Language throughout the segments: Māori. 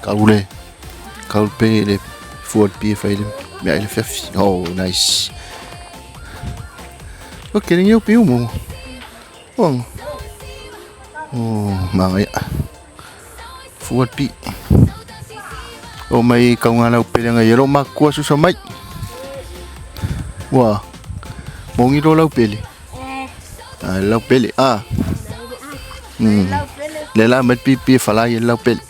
Kaulpe le Ford PFA le me le fiafi. Oh, nice. Ok, ninyo piu mo. Oh, mga Ford P. O may kaungana upele nga yero makua susa mai. Wah. Mongi do lau pele. Lau pele. Lela met pipi fala ye lau pele.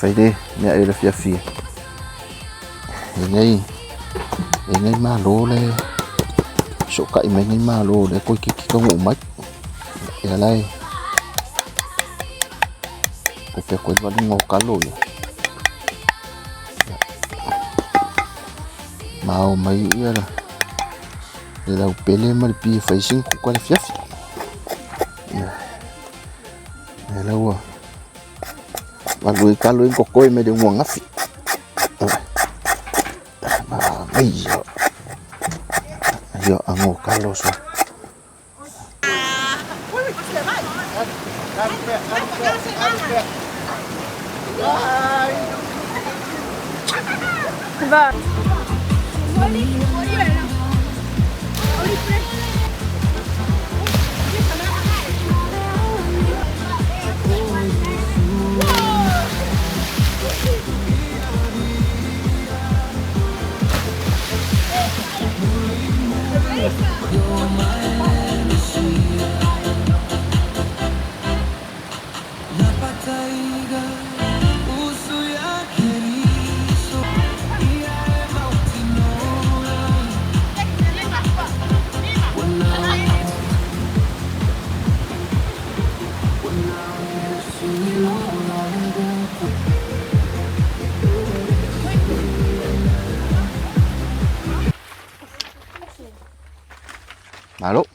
Fai de me ele fiafi. Ngay malo le. So ka imay ngay malo le ko kiki ka umat. Yalay. Ko pe ko ba ng kalo yo. Mau mai yara. Lau pele mal pi fai 5 ko le fiafi. Lau Malui kalo in kokoi me de uang afi. Yo ango kalo so.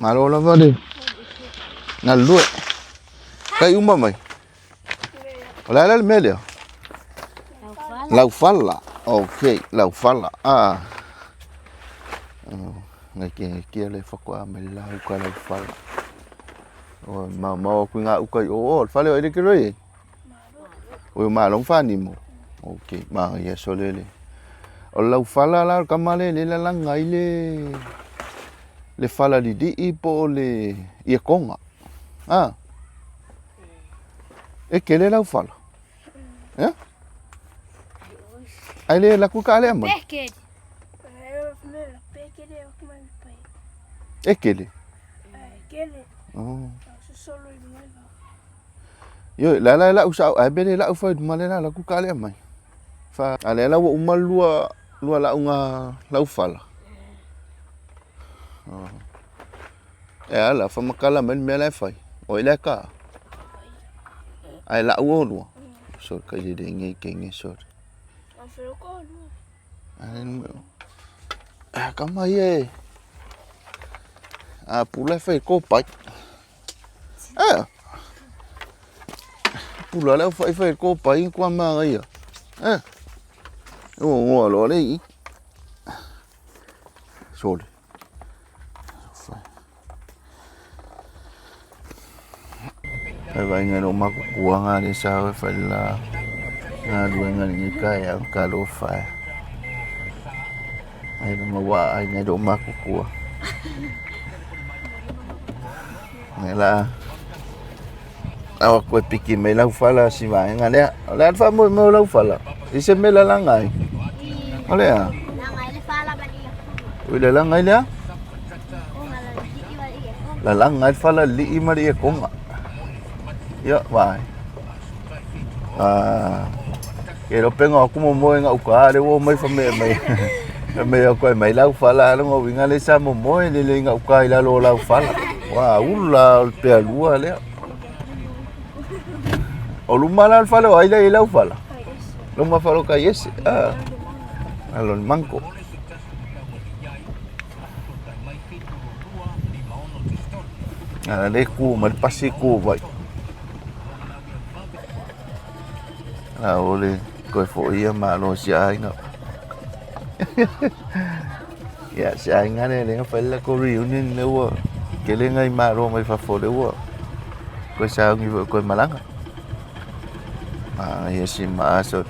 Malo lah mah deh. Ngalu. Kayu mah mai. Olha melhor. Lau fala. Ok, lau fala. Ngày kia lấy phật qua mình lau qua lau fala. Mà ku nga ukai fala ini kiri. Ma long fani mo. Ok, ma ya solele. Lau fala la kamale le la ngai le fala di po le ia konga. Que le lau fala. Ai le la ku ka le mo. Ekele. Oh. Yo la usau ai bele la ufa male la ku ka le mai. Fa ale la umal lua la unga la ufala. La fa makala men mele fai. O ile ka. Ai la uo. So ka je de ngai kenge so. Kama ye. Pula fai ko pai. Pula la fai ko pai kwa ma ngai. Ngo lo le. Sorry. Ay nga no makukuha nga ni sa fala nga duwa nga ni kaya kalo fa ay mawa ay nga do makukuha ngela awak ko piki may lau fala si ma nga le la fa mo lau fala ise me la langay ole langay le fala ba dia udah langay le la langay fala li mari ko nga. Yo, vai. Ke lo pengo aku mo nga uka le wo mai fa me ko mai lau fala ngo winga le sa mo le nga uka ila lo lau fala. Wa ulla pe lua le. O lumala fala ai le lau fala. Lo ma falo ka yes. Alon manco. Le ku mal pasi ku vai. Oleh kau foi ia malo sia ina. Ya, si ai ngane le fa la ko reunion le wo. Ke le ngai ma ro mai fa fo le wo. Ko sa ngi ko malanga. Ah, ya si ma so.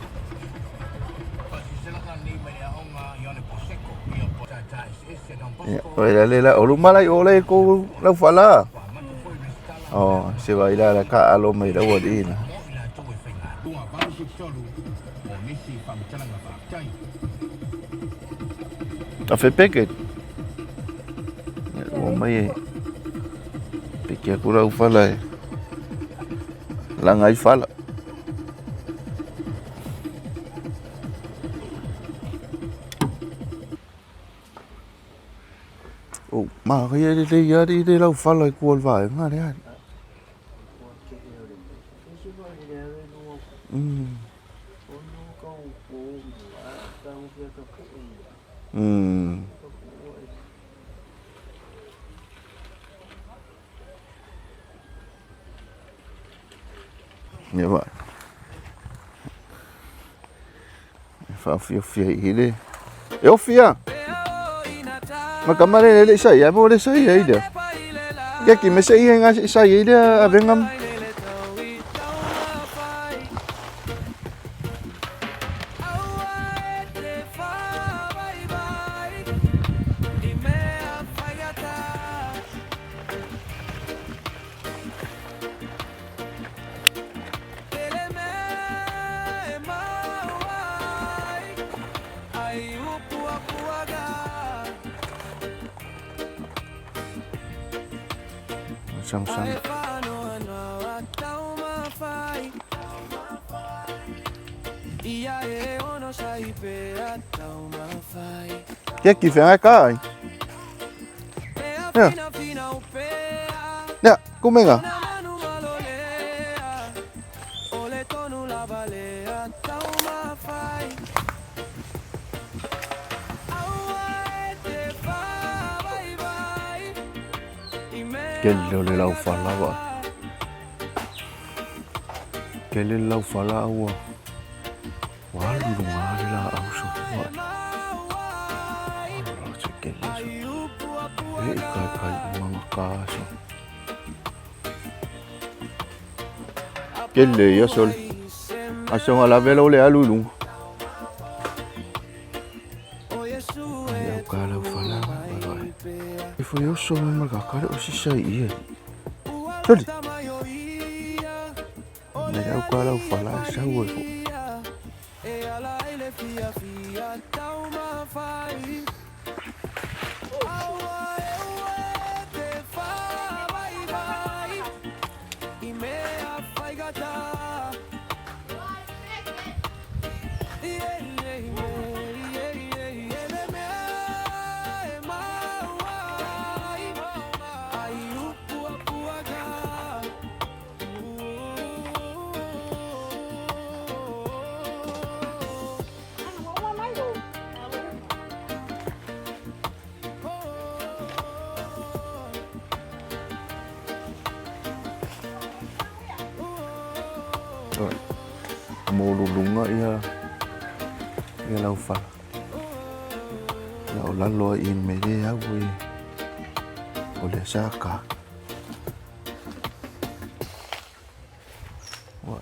Ya, oi le la o lu malai o le ko la fa la. Oh, si va ila la ka alo mai la wo di na. A fait peket. O mai peke ku la fa la. La ngai fa la. Oh, ma cái gì đây đi đây đâu phải là cuốn vải mà đấy. Như vậy. Phải phía đi. Eu phía. Mà cảm ơn lấy sấy, em mua lấy sấy ấy được. Cái gì mà sấy hay ngay sấy ấy đó, bên ngâm. Sang cái gì phải ai cả nè nè cô mình à cái lều lâu phá la vậy cái lâu phá la quá quá luôn quá đi là áo số vậy rồi sẽ cái mang cá số cái lều á số à số là về lâu lẹ luôn cá lâu phá la vậy foi eu sou uma cara o xixi aí tudo legal qual eu falar já hoje rồi mồ lùng ngợi nghe lâu phật lâu lăn lôi in mấy đi áo vui ở để xa cả rồi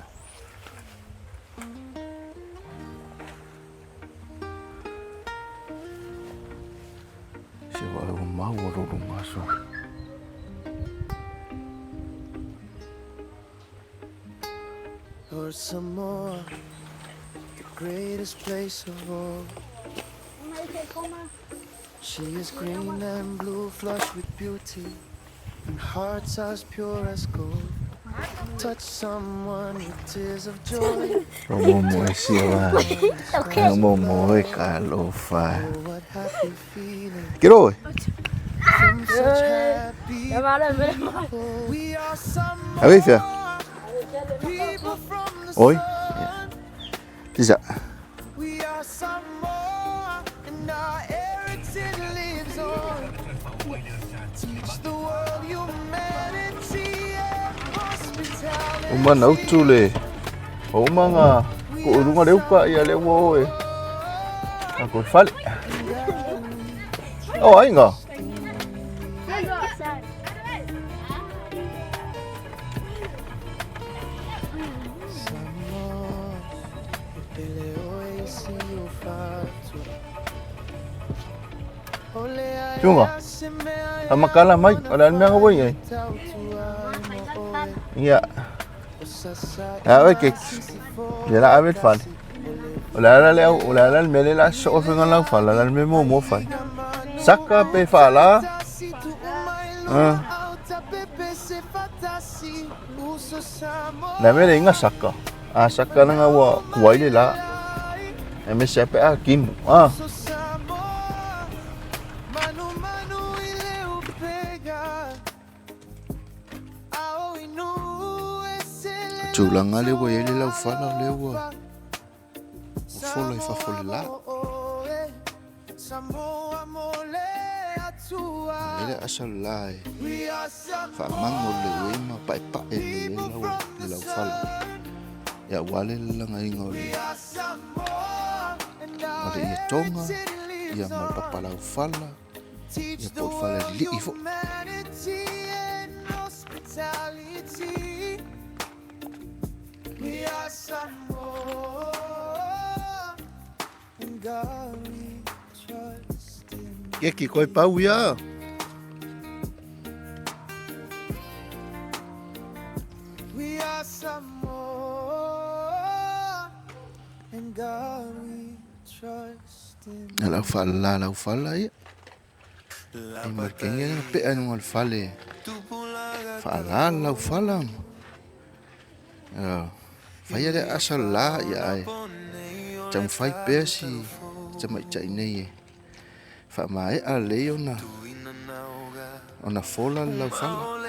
sẽ gọi là máu vào đồ đùng mà rồi Or Samoa, the greatest place of all. She is green and blue, flush with beauty, and hearts as pure as gold. Touch someone with tears of joy. Romo muối xìa ba, romo muối cả lô pha. Cái rồi. À biết chưa? Ôi, cái gì? Ông nấu chu lề, ông mang à, cụ đúng là đéo quậy à đéo vô rồi, à cụ phát, Oh, AIGA. Chunga. Sama kala mai, ada yang apa ini? Iya. Ya, oke. Dia abet fan. Ulala melela so finga lang fala lan mo fan. Saka pe fala. Na mele inga saka. Saka na nga kuwai nila. MSP Kim. Chulang ale wo ele la fala le wo. Follow if I follow la. Ele asal lai. Fa mango le we ma pai pa ele la fala. Ya wale la ngai ngoli. Ada ia tonga, ia mal papa la fala. Ia por fala li ifo. We are Samoa, and God we trust in. Que coi pau ya. We are Samoa, and God we trust in. La fala ya. Ai marquinha na pe anu al fale. Fala la fala. Fai ada asal la ya ai. Cham fai pesi, cham chai nei. Fa mai a leona. Ona fola la fala.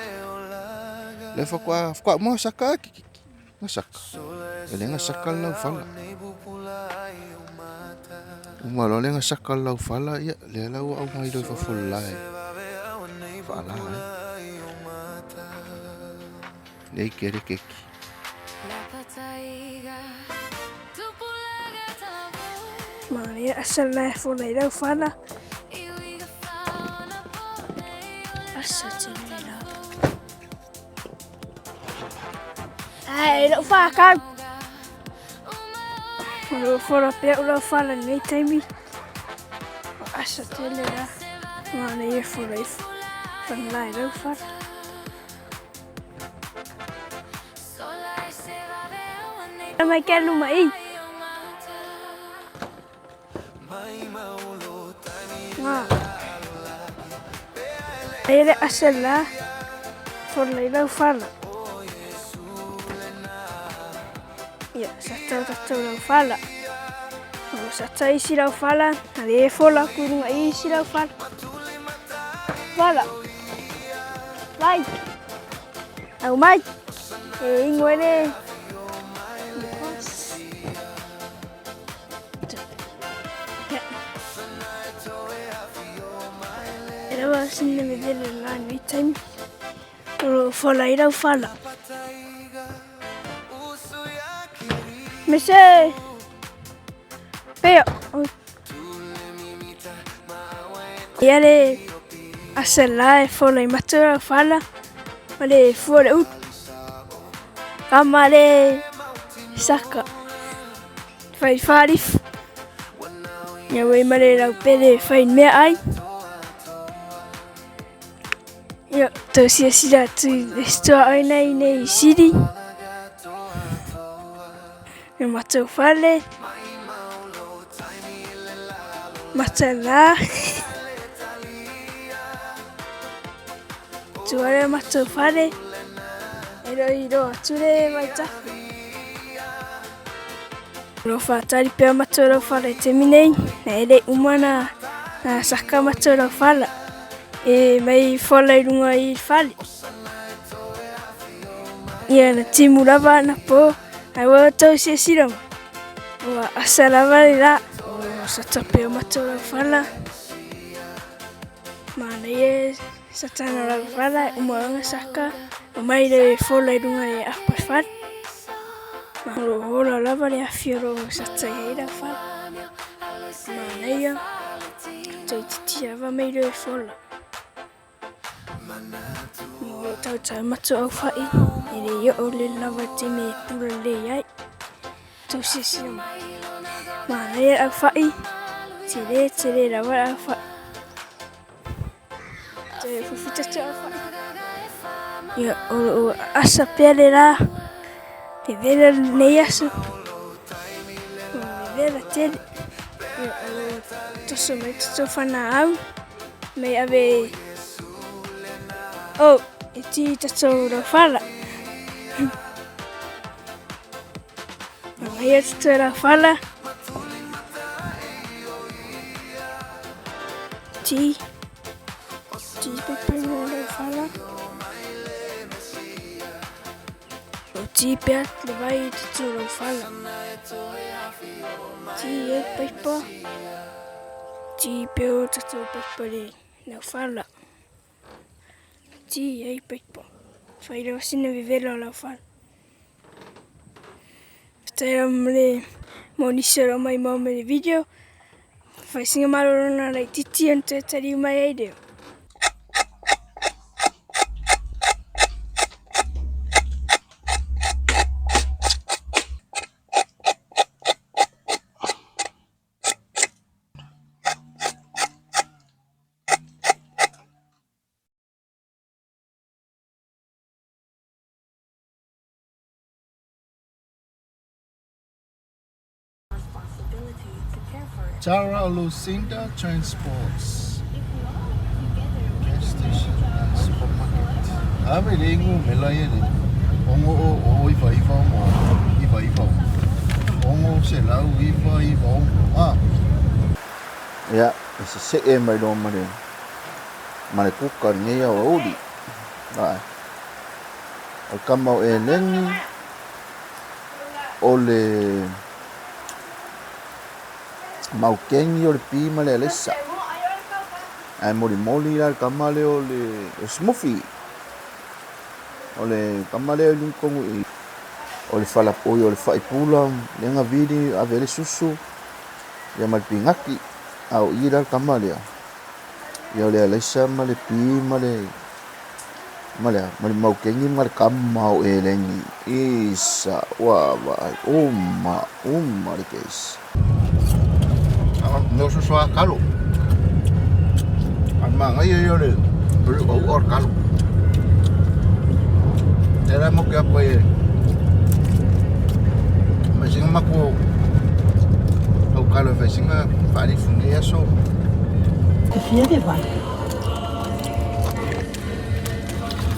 Le fa kwa mo saka ki. Saka. Ele nga saka la fala. Uma lo le nga saka la fala ya le la au mai do fa fola. Fala. Nei kere keki. Maria asal lah folai dah fala. Asal cina dah. Dah fala kan? Kalau folai pihak dah fala ni time. Asal cina dah. Maria folai dah fala. Mai kan lumai. Ele asal lah, folai dah fala. Ya, satu dah fala. Satu isi dah fala, ada fola kurung isi dah fala. Fala, mai, aku mai, ingin ni. Era sini media la ni time. Kalau folai dah fala. Mese. Pero. Ya le asal lah folai macam fala. Male folai ut. Kamale saka. Fai farif. Ya we male la pele fai me ai. Ya, tu sia tu istua ini sini. Yang macam fale, macam lah. Tu ada macam fale. Iro, tu le macam. Rofa tadi pia macam fale terminate. Nede umana na saka macam fale. Mai folai runga I fale. Ia na timu lava na po. Ai wa tau sia siram. Wa asala vale la. Sata pe mato fala. Mana ye satana la fala umanga saka. Mai le folai runga I apa fal. Mahlo hola lava le afioro sata ye la fala. Mana ya Tau titia wa mai reo fola. Mo tau matu au whai. E re ia o le lawa te me pura le ai. Tau sisi o mai. Ma rea au whai. Te re rawa au whai. Te fuwhita te au whai. Ia o asa pia le rā. Pe vera nei asu. O vera tere. Ia o toso mai tuto whana au. Mai ave... Oh, e ti tato ro whala. Mai e tato ro whala. Ti pepe ro whala. O ti pia le vai tato ro whala. Ti e pepa. Ti pia tato pepa le whala. Ti e pepa. Whaira wasina vivela o lau whala. Taira mre monisera mai mau me le video. Whai singa marorona rai titi ante tari mai ai reo. Tara Lucinda Transports. Gas station and supermarket. Ame rengu melaya ni. Ongo o ifa mo. Ifa. Ongo se lau ifa. Ah. Ya, ese se e mai do mare. Mare kuka ni ya odi. Vai. O kamau e lengi. Ole mau kengi o le pima le alesa. Ai moli la kamale o le smoothie. O le kamale o linkongu i. O le falapoi o le faipula. Lenga vidi a vele susu. Ia malpingaki. Au ira kamale. Ia o le alesa ma le pima le. Male mau kengi ma le kamau e lengi. Isa wa vai. Uma le keisi. No so kalu. Amma ngai yo le bulu or kalu. Era mo que apoie. Mas singa mako o kalu fa singa fari fungi aso. Te fia de vai.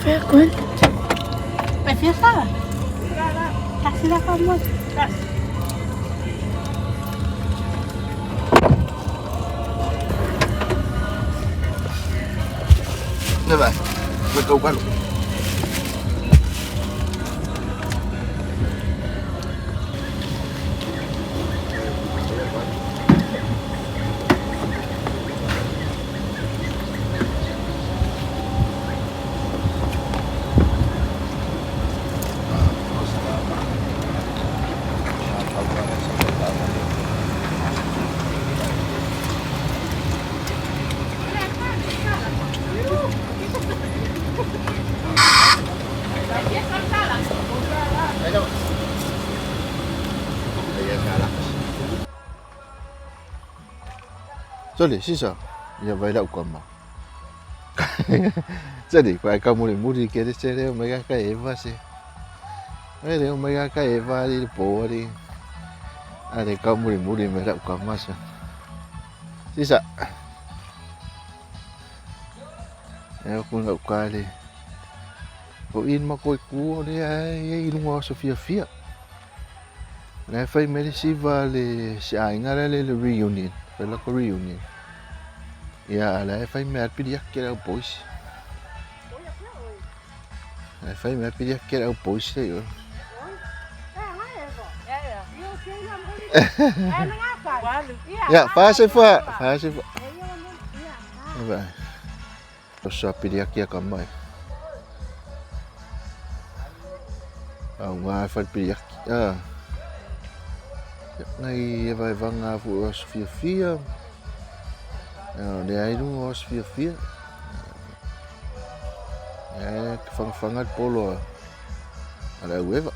Fia kun. Vai fia sala. Kasih dah kamu. Nè vậy, với câu cá lục. Jadi sisa, ya baila ukama. Jadi kwa muri kere chere omega ka eva se. Ele omega ka eva di pori. Ade ka muri mera ukama sa. Sisa. Ya kun ukale. Ko in ma koi ku de ai ilunga Sofia fia. Na fai merisiva le si AIGA le reunion. Pela ko reunion. Ya la fai me pedir que era o pois. Fai me pedir que era o pois yo. Ya, faz fa. Vai. Eu só pedir aqui a camai. Nga fai pedir aqui. Ngay vai vanga fu Sofia. Le ai no os fia. Ke whangawhanga polo ala uewa.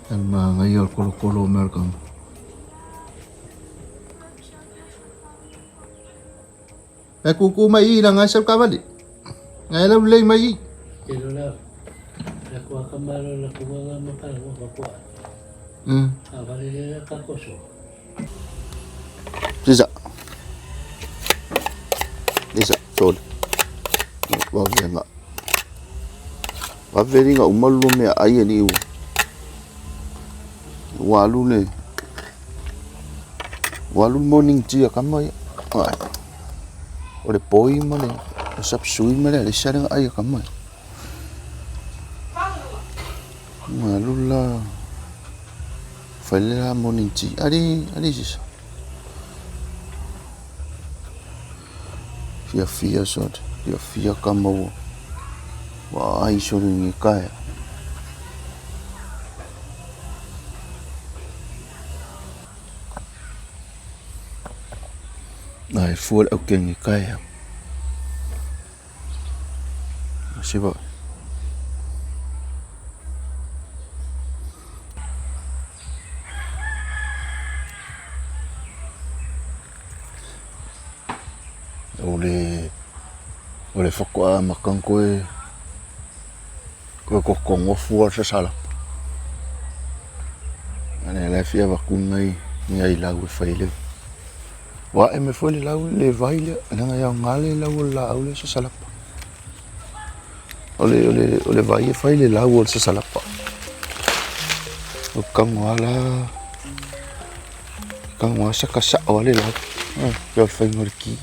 Ang ngayon kolo American. Kuku mai lang asal kabali. Ngayon lay mai. Pero na, nakuha ka malo na kumanga makan mo makuha. Abali na kakoso. Lisa, sol. Waveri nga umalu me ai ni u. Walu morning tea kamai. Ore poi male, sap sui male le sare ai kamai. Malula. Fale morning tea. Ali sis. Fia sort. Fia kamau. Wah, isu ni kaya. Này full ở kênh cây à, xí vậy. Oleh fakwa makan kue kokong full sesalah. Ane lai fia bakun ngai lagu faile. Wa e me foi le lau le vai le nga ia ngale lau la au le sa salapa. Ole vai e fai le lau o sa salapa. O kangwala kangwa sa kasa o le lau. Yo fai ngorki.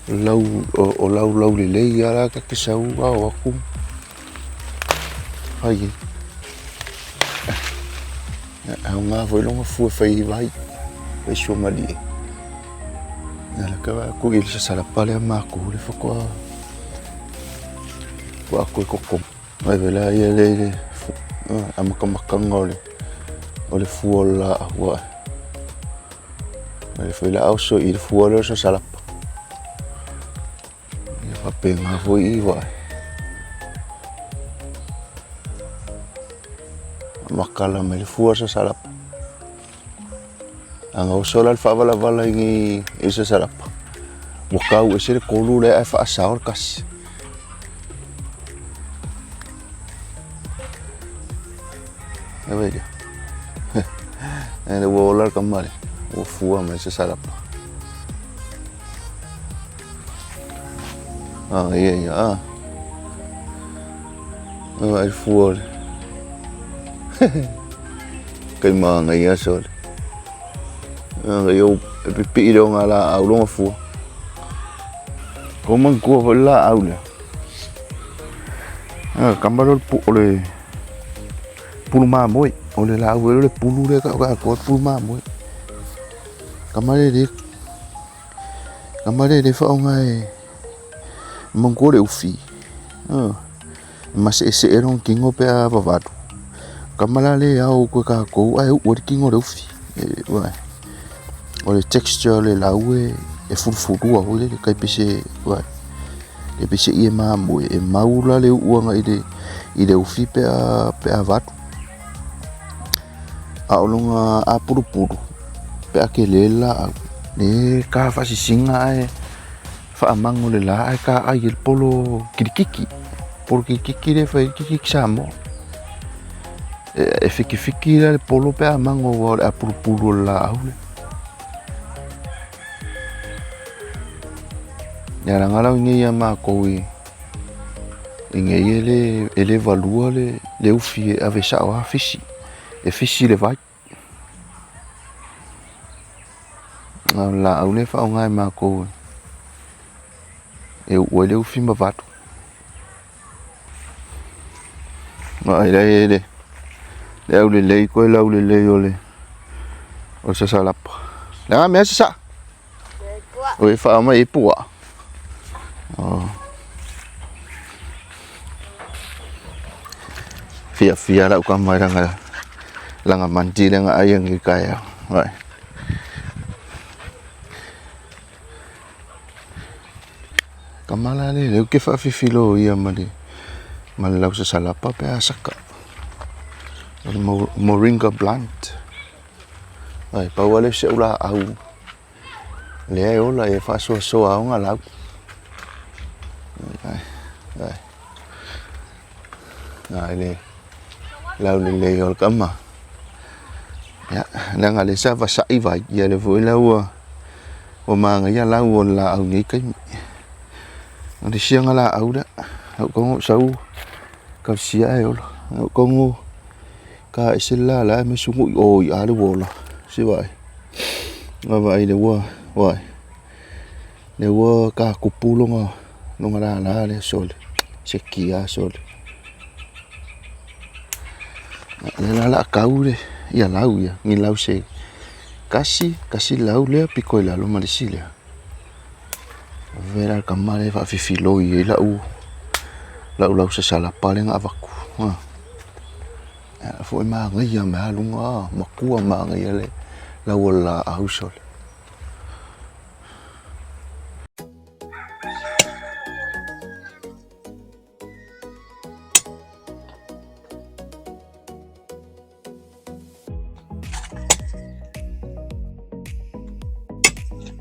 Lau le le ia ka kesau o aku. Ai. Au ngā foi longa fua fai vai. Vai shoma li. Nala ka ku il sa salapa le maku le fako. Wa ko ko. Ai vela ia le amakamaka ole fuola wa. Ai foi la auso il fuola sa salapa. Ia papenga foi wa. Makala me le fua sa salapa. Anga o sola le whavala ingi i sa salapa. Wakau e sere kolu le ai wha asaur kasi. E weja. E le wolar kamare. O fua me sa salapa. Ia. Ai fua le. Kai manga ia sol. Eu pipi do ngala au longa fu. Como ko vola au le. Kambalo ole pulma moi, ole la au le pulu le ka ko pulma moi. Kamare de fa ngai mongko le ufi. Mas ese era un kingo pe a bavado. Kamala le au ko ka ko ai o kingo le ufi. Wa. O le texture le laue e furfuru o le kai pese wa. E pese I mo e maula le uanga I le ufi pe a vatu. A olonga a puru. Pe a kelela ne ka fa singa e fa mango le la ai ka ai el polo kirikiki. Porque kiki le fa kiki Samoa. E fiki le polo pe a mango o a puru la aule. Ya la ngala ngi ya ma ko I ngi ele valua le ufi ave sa wa fisi. E fisi le vai. La aule fa ngai ma ko e o le ufi ma vatu. Ma ile le au le ko le au le ole o sa salapa la me sa o e fa ma e pua fia la ka mai langa manti langa ayang I kaya vai kamala le ke fa filo ia mali malau sa salapa pe asaka moringa plant. Ai pawale se ula au. Le ai ola e fa so au ngala. Ai le lau le ol kama. Ya, na ngale sa va sai vai ya le voi lau o manga ya lau la au ni kai. Ndi sia ngala au da. Au ko sau ka sia ai ola. Au ko ka isilla la me sungu o I ale wola si vai ma vai le wa ka kupulo nga la le sol se kia sol la kaule ia lau ia ni lau se kasi lau le piko la lo malisilia vera kamare fa fifilo I lau se sala paling avaku foi ma ngai ya ma lunga makua ma ngai le la wala ausol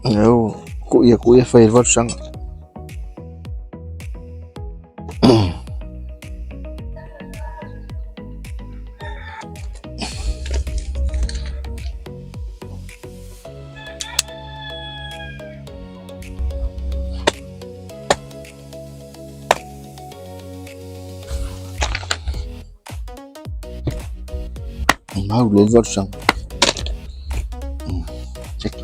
eu ku ia fai va sang Mau level sang. Cek.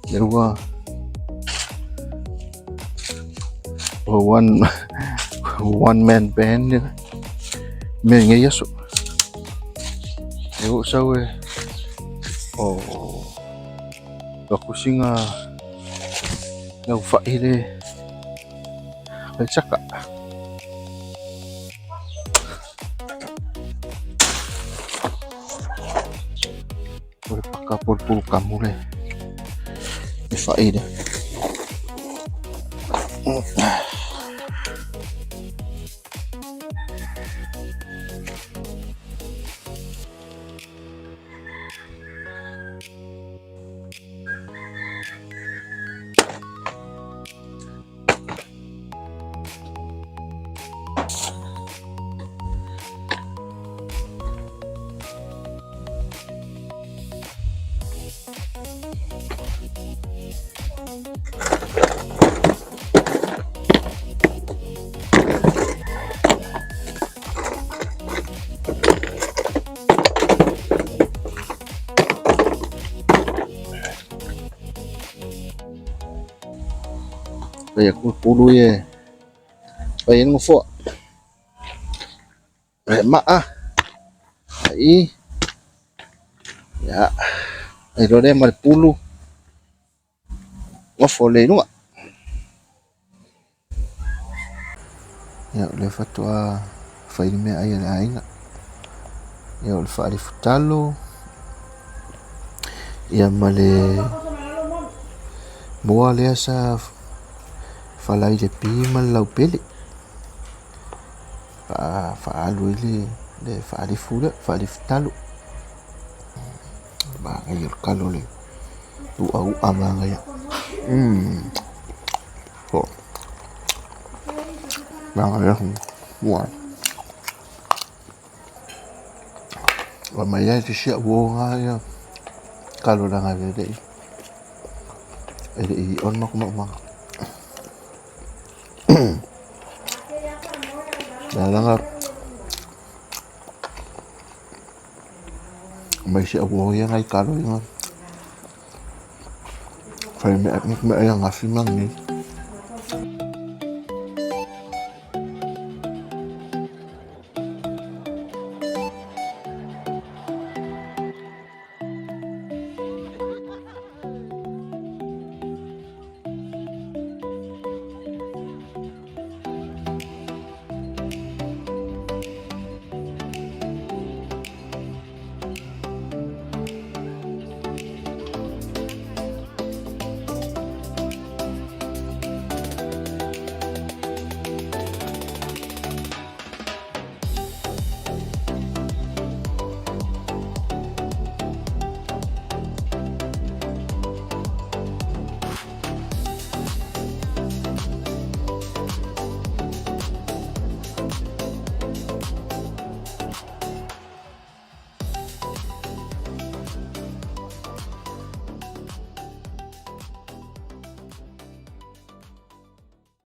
There was one man band nữa. Mình nghe yasu. Nếu sao aku singa nau fa ile chaka. Boleh pakai pul kamu le. Fa ile. Kayak pulu ye. Kayak ngufo. Mak ai. Ya. Ero de mal pulu. Ngufo le nu. Ya le fatwa fai me ai la AIGA. Ya le fa di futalo. Ya male moa le asa falai le pima lau pele fa alu le fa ali fula fa ali futalo ba ngai kalo le tu au amanga ya ko ba ngai mua wa mai ai sia wo ngai kalo la ngai dei on mak Dalang may si awo yang ay kalo yang fay me yang asimang ni